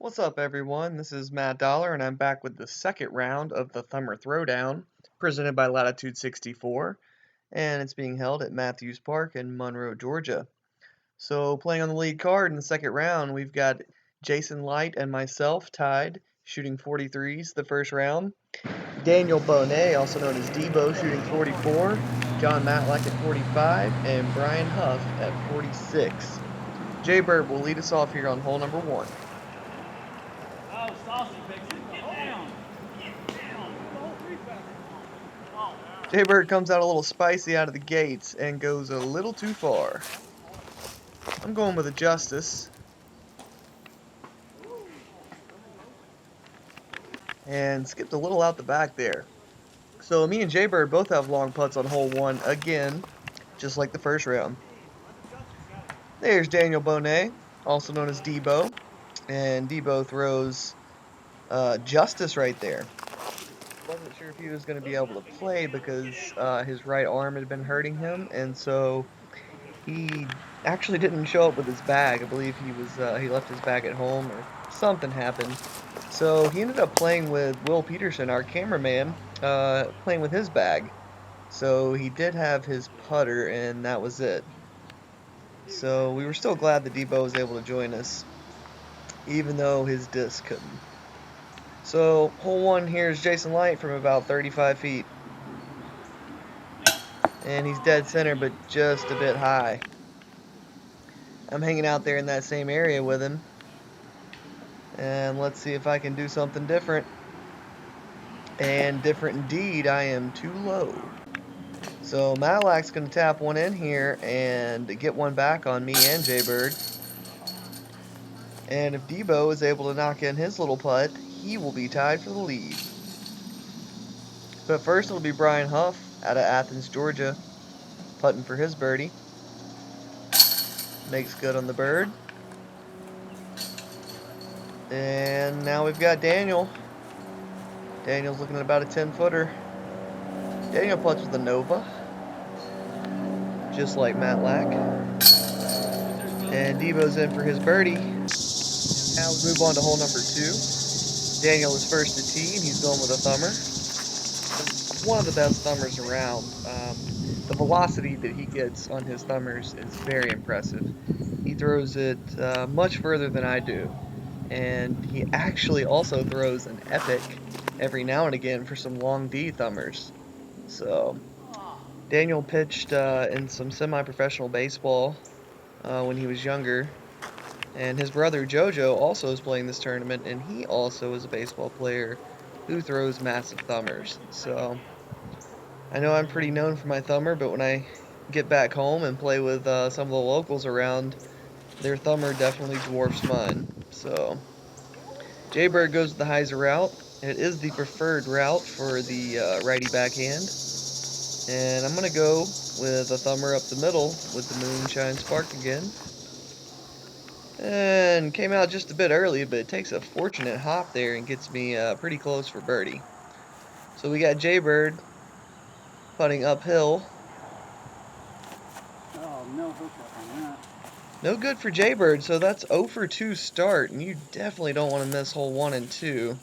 What's up, everyone? This is Matt Dollar, and I'm back with the second round of the Thumber Throwdown, presented by Latitude 64, and it's being held at Mathews Park in Monroe, Georgia. So, playing on the lead card in the second round, we've got Jason Light and myself tied, shooting 43s the first round. Daniel Bonet, also known as Debo, shooting 44. John Matlack at 45, and Bryan Huff at 46. Jay Bird will lead us off here on hole number 1. Oh, saucy picks it. Get down. Jay Bird comes out a little spicy out of the gates and goes a little too far. I'm going with a Justice. And skipped a little out the back there. So me and Jay Bird both have long putts on hole 1 again, just like the first round. There's Daniel Bonet, also known as Debo. And Debo throws Justice right there. Wasn't sure if he was going to be able to play because his right arm had been hurting him, and so he actually didn't show up with his bag. I believe he left his bag at home or something happened. So he ended up playing with Will Peterson, our cameraman, playing with his bag. So he did have his putter, and that was it. So we were still glad that Debo was able to join us, even though his disc couldn't. So hole 1 here is Jason Light from about 35 feet. And he's dead center, but just a bit high. I'm hanging out there in that same area with him. And let's see if I can do something different. And different indeed, I am too low. So Matlack's going to tap one in here and get one back on me and Jaybird. And if Debo is able to knock in his little putt, he will be tied for the lead. But first it'll be Bryan Huff out of Athens, Georgia, putting for his birdie. Makes good on the bird. And now we've got Daniel. Daniel's looking at about a 10-footer. Daniel putts with a Nova, just like Matlack. And Debo's in for his birdie. Now we move on to hole number 2. Daniel is first to tee, and he's going with a thumber. One of the best thumbers around. The velocity that he gets on his thumbers is very impressive. He throws it much further than I do. And he actually also throws an epic every now and again for some long D thumbers. So Daniel pitched in some semi-professional baseball when he was younger, and his brother JoJo also is playing this tournament, and he also is a baseball player who throws massive thumbers. So I know I'm pretty known for my thumber, but when I get back home and play with some of the locals around, their thumber definitely dwarfs mine. So Jaybird goes the hyzer route. It is the preferred route for the righty backhand. And I'm going to go with a thumber up the middle with the Moonshine Spark again. And came out just a bit early, but it takes a fortunate hop there and gets me pretty close for birdie. So we got Jaybird putting uphill. Oh, no hookup on that. No good for Jaybird, so that's 0 for 2 start, and you definitely don't want to miss hole 1 and 2.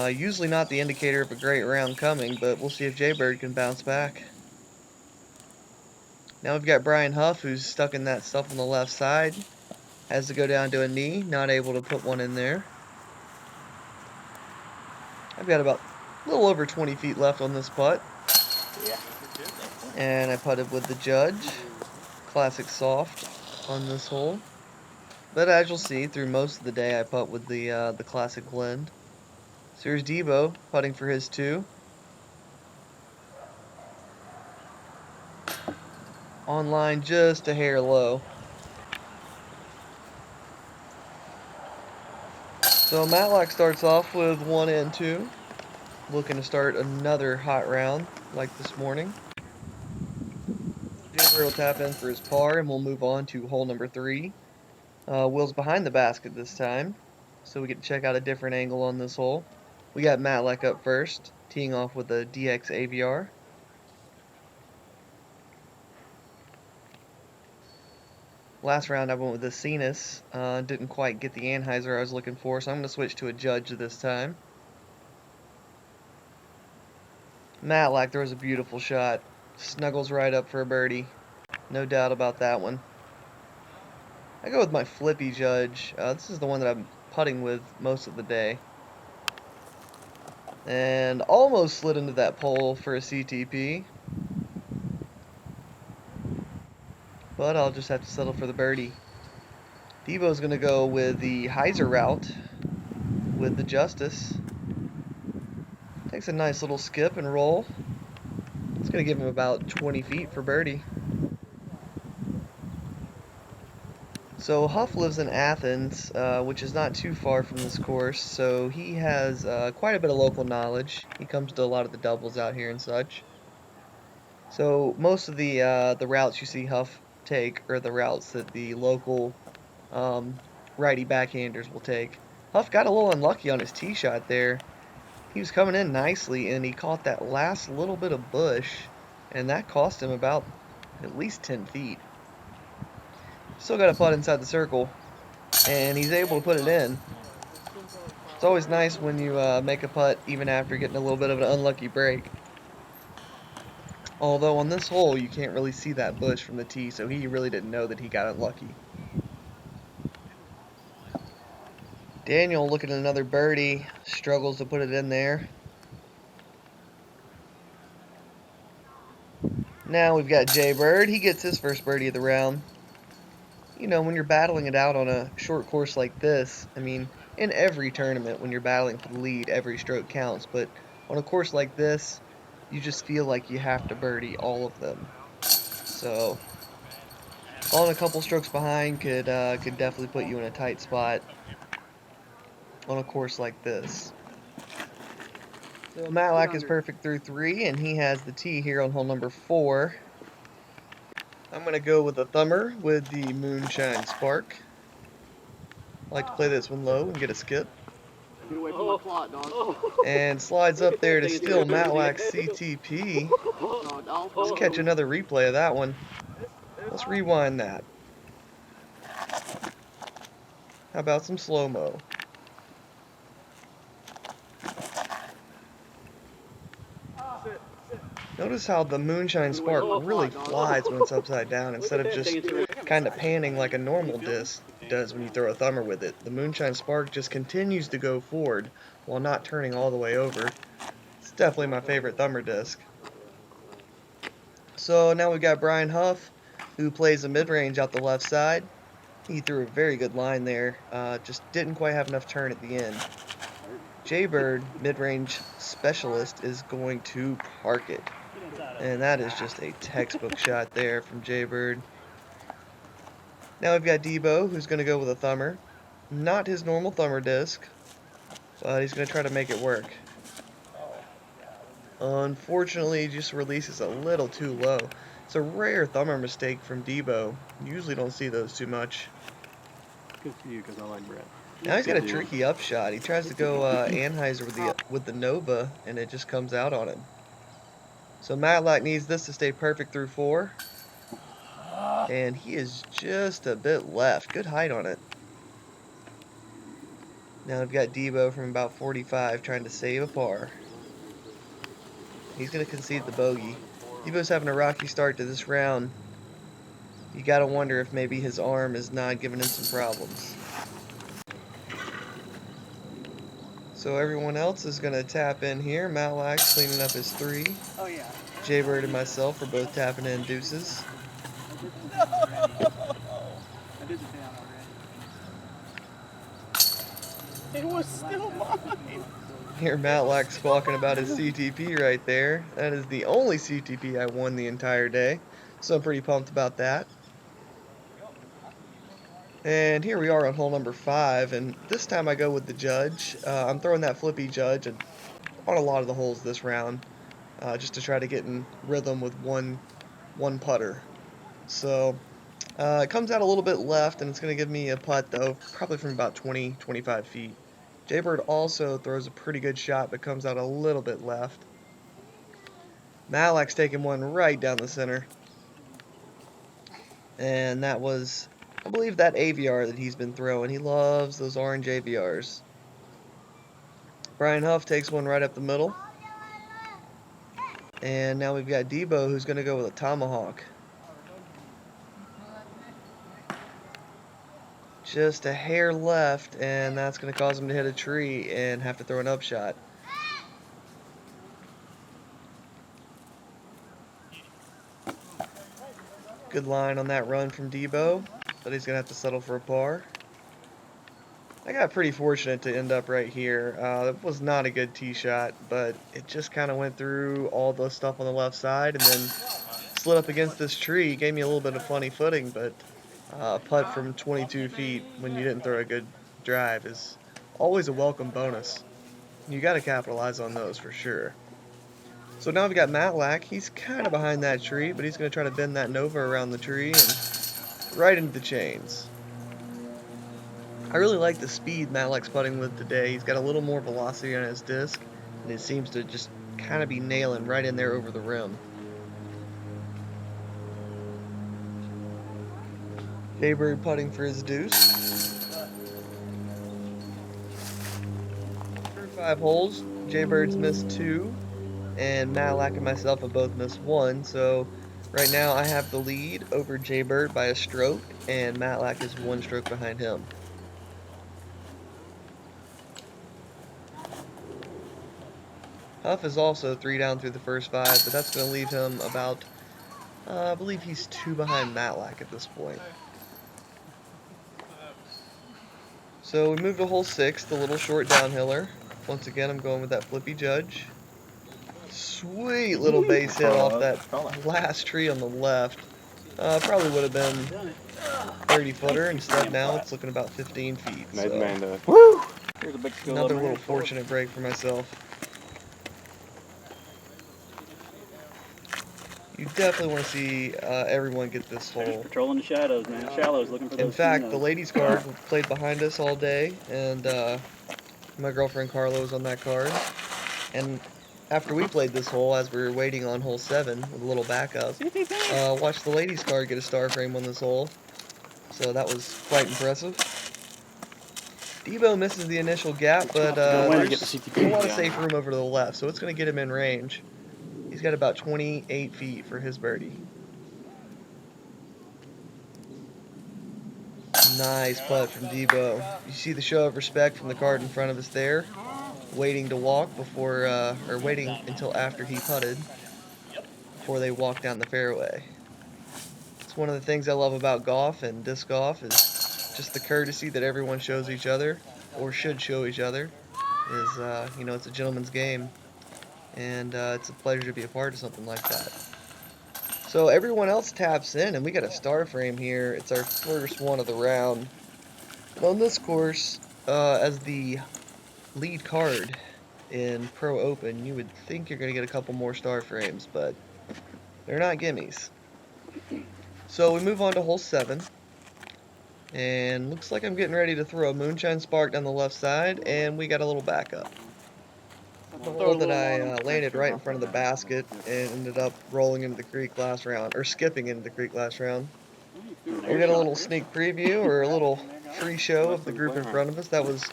Usually not the indicator of a great round coming, but we'll see if Jaybird can bounce back. Now we've got Bryan Huff, who's stuck in that stuff on the left side. Has to go down to a knee, not able to put one in there. I've got about a little over 20 feet left on this putt. Yeah. And I putted with the Judge. Classic soft on this hole. But as you'll see, through most of the day, I putt with the classic blend. So here's Debo putting for his 2. On line just a hair low. So Matlack starts off with 1 and 2. Looking to start another hot round like this morning. Jaybird will tap in for his par, and we'll move on to hole number 3. Will's behind the basket this time, so we get to check out a different angle on this hole. We got Matlack up first, teeing off with a DX AVR. Last round I went with the Cenas. Didn't quite get the Anheuser I was looking for, so I'm going to switch to a Judge this time. Matlack throws a beautiful shot. Snuggles right up for a birdie. No doubt about that one. I go with my flippy Judge. This is the one that I'm putting with most of the day. And almost slid into that pole for a CTP. But I'll just have to settle for the birdie. Debo's going to go with the Heiser route with the Justice. Takes a nice little skip and roll. It's going to give him about 20 feet for birdie. So Huff lives in Athens, which is not too far from this course, so he has quite a bit of local knowledge. He comes to a lot of the doubles out here and such. So most of the routes you see Huff take are the routes that the local righty backhanders will take. Huff got a little unlucky on his tee shot there. He was coming in nicely, and he caught that last little bit of bush, and that cost him about at least 10 feet. Still got a putt inside the circle, and he's able to put it in. It's always nice when you make a putt even after getting a little bit of an unlucky break. Although on this hole, you can't really see that bush from the tee, so he really didn't know that he got unlucky. Daniel looking at another birdie, struggles to put it in there. Now we've got Jay Bird. He gets his first birdie of the round. You know, when you're battling it out on a short course like this, I mean, in every tournament, when you're battling for the lead, every stroke counts. But on a course like this, you just feel like you have to birdie all of them. So, falling a couple strokes behind could definitely put you in a tight spot on a course like this. So Matlack is perfect through 3, and he has the tee here on hole number 4. I'm going to go with a thumber with the Moonshine Spark. I like to play this one low and get a skip. Get away from my plot, dog. And slides up there to steal Matlack's CTP. Let's catch another replay of that one. Let's rewind that. How about some slow-mo? Notice how the Moonshine Spark really flies when it's upside down instead of just kind of panning like a normal disc does when you throw a thumber with it. The Moonshine Spark just continues to go forward while not turning all the way over. It's definitely my favorite thumber disc. So now we've got Bryan Huff, who plays a mid-range out the left side. He threw a very good line there, just didn't quite have enough turn at the end. Jaybird, mid-range specialist, is going to park it. And that is just a textbook shot there from Jaybird. Now we've got Debo, who's going to go with a thumber. Not his normal thumber disc, but he's going to try to make it work. Unfortunately, he just releases a little too low. It's a rare thumber mistake from Debo. Usually don't see those too much. Good for you, because I like Brett. Now he's got a tricky upshot. He tries to go Anheuser with the Nova, and it just comes out on him. So Matlack needs this to stay perfect through 4. And he is just a bit left. Good height on it. Now we've got Debo from about 45 trying to save a par. He's going to concede the bogey. Debo's having a rocky start to this round. You got to wonder if maybe his arm is not giving him some problems. So everyone else is going to tap in here. Matlack's cleaning up his 3. Oh, yeah. Jaybird and myself are both tapping in deuces. No! I did the down already. It was still mine. Here Matlack squawking about his CTP right there. That is the only CTP I won the entire day. So I'm pretty pumped about that. And here we are on hole number 5, and this time I go with the Judge. I'm throwing that flippy Judge on a lot of the holes this round, just to try to get in rhythm with one putter. So it comes out a little bit left, and it's going to give me a putt, though, probably from about 20-25 feet. Jaybird also throws a pretty good shot, but comes out a little bit left. Matlack's taking one right down the center. And that was I believe that AVR that he's been throwing. He loves those orange AVRs. Bryan Huff takes one right up the middle. And now we've got Debo who's going to go with a tomahawk. Just a hair left, and that's going to cause him to hit a tree and have to throw an upshot. Good line on that run from Debo, but he's going to have to settle for a par. I got pretty fortunate to end up right here. It was not a good tee shot, but it just kind of went through all the stuff on the left side and then slid up against this tree. Gave me a little bit of funny footing, but a putt from 22 feet when you didn't throw a good drive is always a welcome bonus. You got to capitalize on those for sure. So now we've got Matlack. He's kind of behind that tree, but he's going to try to bend that Nova around the tree and right into the chains. I really like the speed Matlack's putting with today. He's got a little more velocity on his disc, and it seems to just kind of be nailing right in there over the rim. Jaybird putting for his deuce. Through 5 holes, Jaybird's missed 2, and Matlack and myself have both missed 1, so right now I have the lead over Jaybird by a stroke, and Matlack is 1 stroke behind him. Huff is also 3 down through the first 5, but that's going to leave him about, I believe he's 2 behind Matlack at this point. So we move to hole 6, the little short downhiller. Once again, I'm going with that flippy judge. Sweet little base hit off that last tree on the left. Probably would have been 30-footer. Instead, now it's looking about 15 feet. So. Woo! Here's a big Another little fortunate break for myself. You definitely want to see everyone get this hole. Patrolling the shadows, man. Shallows, looking for those. In fact, the ladies' card played behind us all day, and my girlfriend Carla was on that card. And after we played this hole, as we were waiting on hole 7 with a little backup, watched the ladies' card get a star frame on this hole. So that was quite impressive. Debo misses the initial gap, but there's a lot of safe room over to the left, so it's going to get him in range. He's got about 28 feet for his birdie. Nice putt from Debo. You see the show of respect from the card in front of us there. Waiting to walk before, or waiting until after he putted before they walk down the fairway. It's one of the things I love about golf and disc golf is just the courtesy that everyone shows each other, or should show each other. Is you know, it's a gentleman's game. And it's a pleasure to be a part of something like that. So everyone else taps in, and we got a star frame here. It's our first one of the round. And on this course, as the lead card in Pro Open, you would think you're going to get a couple more star frames, but they're not gimmies. So we move on to hole 7. And looks like I'm getting ready to throw a moonshine spark down the left side, and we got a little backup. The hole that I landed right in front of the basket and ended up rolling into the creek last round, or skipping into the creek last round. We got a little sneak preview, or a little free show of the group in front of us. That was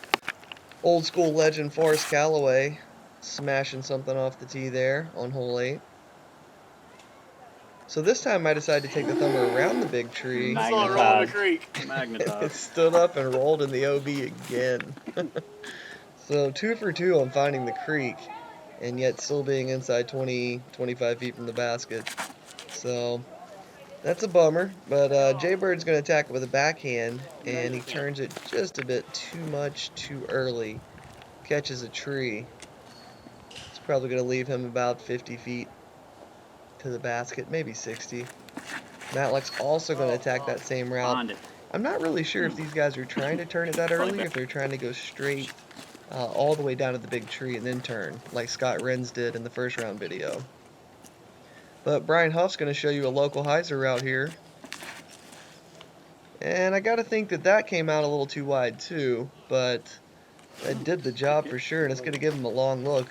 old school legend Forrest Callaway smashing something off the tee there on hole 8. So this time I decided to take the thumber around the big tree. It stood up and rolled in the OB again. So 2 for 2 on finding the creek, and yet still being inside 20-25 feet from the basket. So that's a bummer, but Jaybird's going to attack it with a backhand, and he turns it just a bit too much too early. Catches a tree. It's probably going to leave him about 50 feet to the basket, maybe 60. Matlack's also going to attack that same route. I'm not really sure if these guys are trying to turn it that early, or if they're trying to go straight all the way down to the big tree and then turn, like Scott Renz did in the first round video. But Bryan Huff's going to show you a local hyzer route here. And I got to think that that came out a little too wide too, but it did the job for sure, and it's going to give him a long look.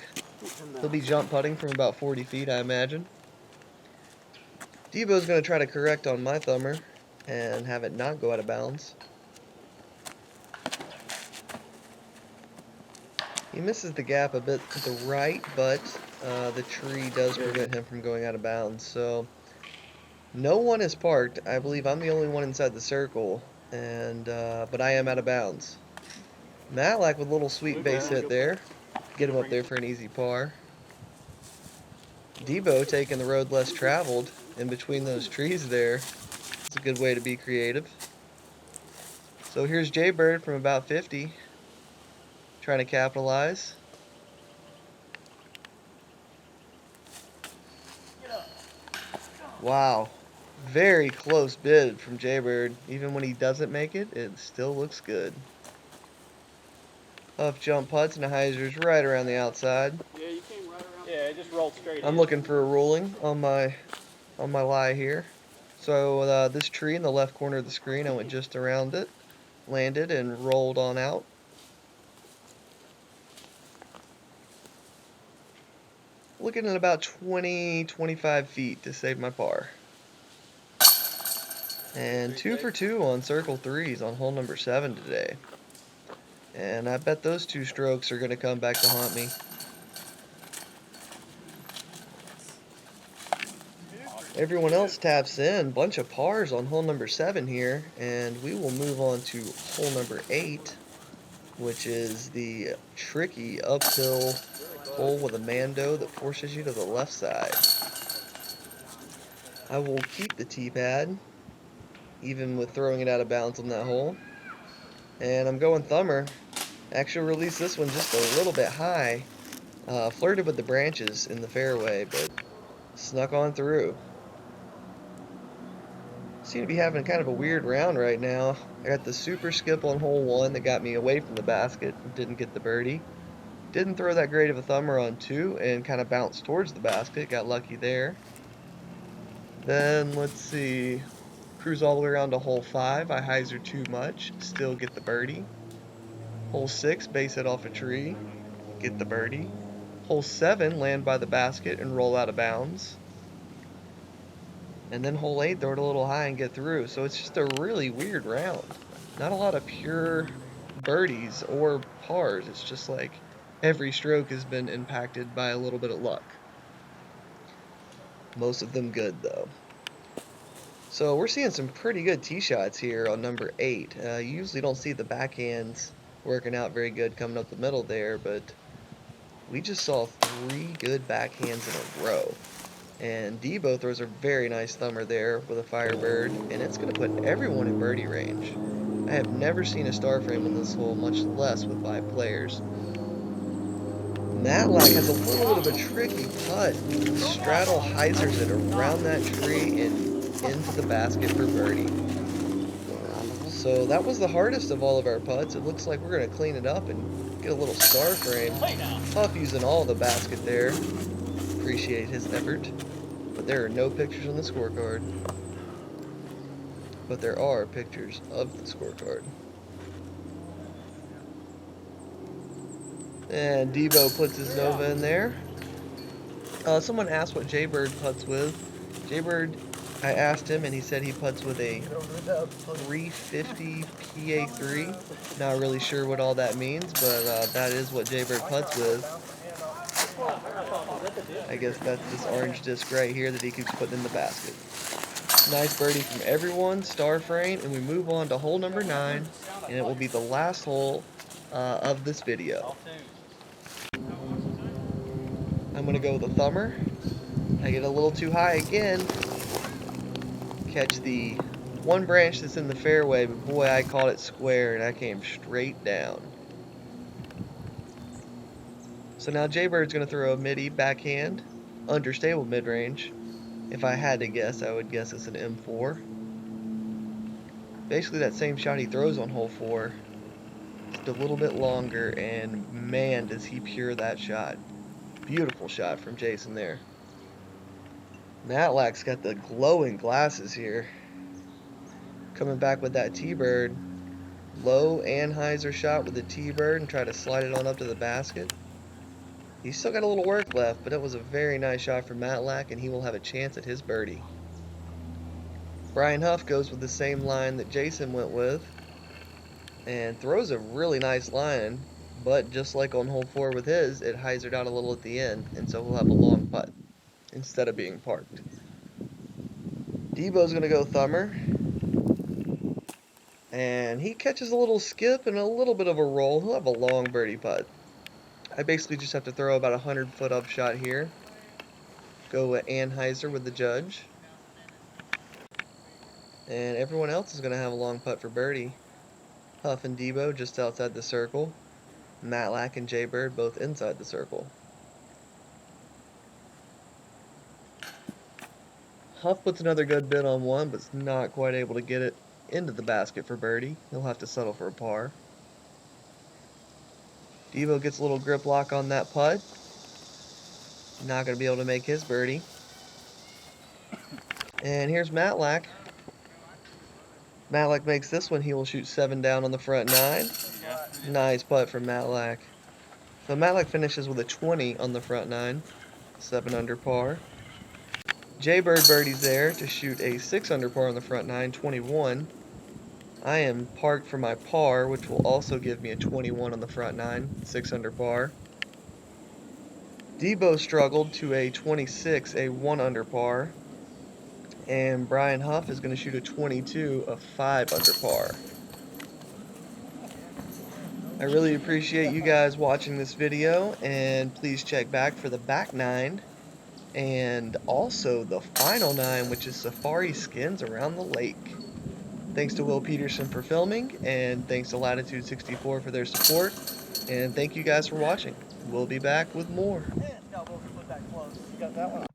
He'll be jump putting from about 40 feet, I imagine. Debo's going to try to correct on my thumber. and have it not go out of bounds. He misses the gap a bit to the right, but the tree does prevent him from going out of bounds. So no one is parked. I believe I'm the only one inside the circle, and but I am out of bounds. Matlack with a little sweet base hit there. Get him up there for an easy par. Debo taking the road less traveled in between those trees there. It's a good way to be creative. So here's Jaybird from about 50, trying to capitalize. Wow, very close bid from Jaybird. Even when he doesn't make it, it still looks good. Huff jump putts and Heiser's right around the outside. Yeah, you came right around. Yeah, it just rolled straight I'm in. looking for a ruling on my lie here. So this tree in the left corner of the screen, I went just around it, landed, and rolled on out. Looking at about 20-25 feet to save my par. And 2 for 2 on circle threes on hole number 7 today. And I bet those 2 strokes are going to come back to haunt me. Everyone else taps in. Bunch of pars on hole number 7 here. And we will move on to hole number 8, which is the tricky uphill hole with a Mando that forces you to the left side. I will keep the tee pad, even with throwing it out of bounds on that hole. And I'm going thumber. Actually released this one just a little bit high. Flirted with the branches in the fairway, but snuck on through. Seem to be having kind of a weird round right now. I got the super skip on hole 1 that got me away from the basket. Didn't get the birdie. Didn't throw that great of a thumber on 2 and kind of bounced towards the basket. Got lucky there. Then, let's see. Cruise all the way around to hole 5. I hyzer too much. Still get the birdie. Hole 6, base it off a tree. Get the birdie. Hole 7, land by the basket and roll out of bounds. And then hole 8, throw it a little high and get through. So it's just a really weird round. Not a lot of pure birdies or pars. It's just like every stroke has been impacted by a little bit of luck. Most of them good, though. So we're seeing some pretty good tee shots here on number 8. You usually don't see the backhands working out very good coming up the middle there, but we just saw 3 good backhands in a row. And Debo throws a very nice thumber there with a Firebird, and it's going to put everyone in birdie range. I have never seen a star frame on this hole, much less with 5 players. Matlack has a little bit of a tricky putt. Straddle hyzers it around that tree and into the basket for birdie. So that was the hardest of all of our putts. It looks like we're going to clean it up and get a little star frame. Huff using all the basket there. Appreciate his effort. But there are no pictures on the scorecard. But there are pictures of the scorecard. And Debo puts his Nova in there. Someone asked what Jaybird putts with. Jaybird, I asked him, and he said he putts with a 350 PA3. Not really sure what all that means, but that is what Jaybird putts with. I guess that's this orange disc right here that he keeps putting in the basket. Nice birdie from everyone, star frame, and we move on to hole number 9, and it will be the last hole of this video. I'm going to go with a thumber. I get a little too high again. Catch the one branch that's in the fairway, but boy, I caught it square, and I came straight down. So now Jaybird's going to throw a midi backhand, understable mid-range. If I had to guess, I would guess it's an M4. Basically that same shot he throws on hole 4, just a little bit longer, and man, does he pure that shot. Beautiful shot from Jason there. Matlack's got the glowing glasses here. Coming back with that T-bird. Low Anheuser shot with the T-bird and try to slide it on up to the basket. He's still got a little work left, but it was a very nice shot from Matlack, and he will have a chance at his birdie. Bryan Huff goes with the same line that Jason went with and throws a really nice line, but just like on hole 4 with his, it hyzered out a little at the end, and so he'll have a long putt instead of being parked. Debo's going to go thumber, and he catches a little skip and a little bit of a roll. He'll have a long birdie putt. I basically just have to throw about a 100-foot upshot here. Go at Anheuser with the judge. And everyone else is going to have a long putt for birdie. Huff and Debo just outside the circle. Matlack and Jaybird both inside the circle. Huff puts another good bid on one, but is not quite able to get it into the basket for birdie. He'll have to settle for a par. Debo gets a little grip lock on that putt. Not going to be able to make his birdie. And here's Matlack. Matlack makes this one. He will shoot 7 down on the front 9. Nice putt from Matlack. So Matlack finishes with a 20 on the front 9. 7 under par. Jaybird birdies there to shoot a 6 under par on the front 9, 21. I am parked for my par, which will also give me a 21 on the front 9, 6 under par. Debo struggled to a 26, a 1 under par. And Bryan Huff is going to shoot a 22, a 5 under par. I really appreciate you guys watching this video, and please check back for the back 9 and also the final 9, which is Safari Skins Around the Lake. Thanks to Will Peterson for filming, and thanks to Latitude 64 for their support, and thank you guys for watching. We'll be back with more. No, we'll put that close. You got that one.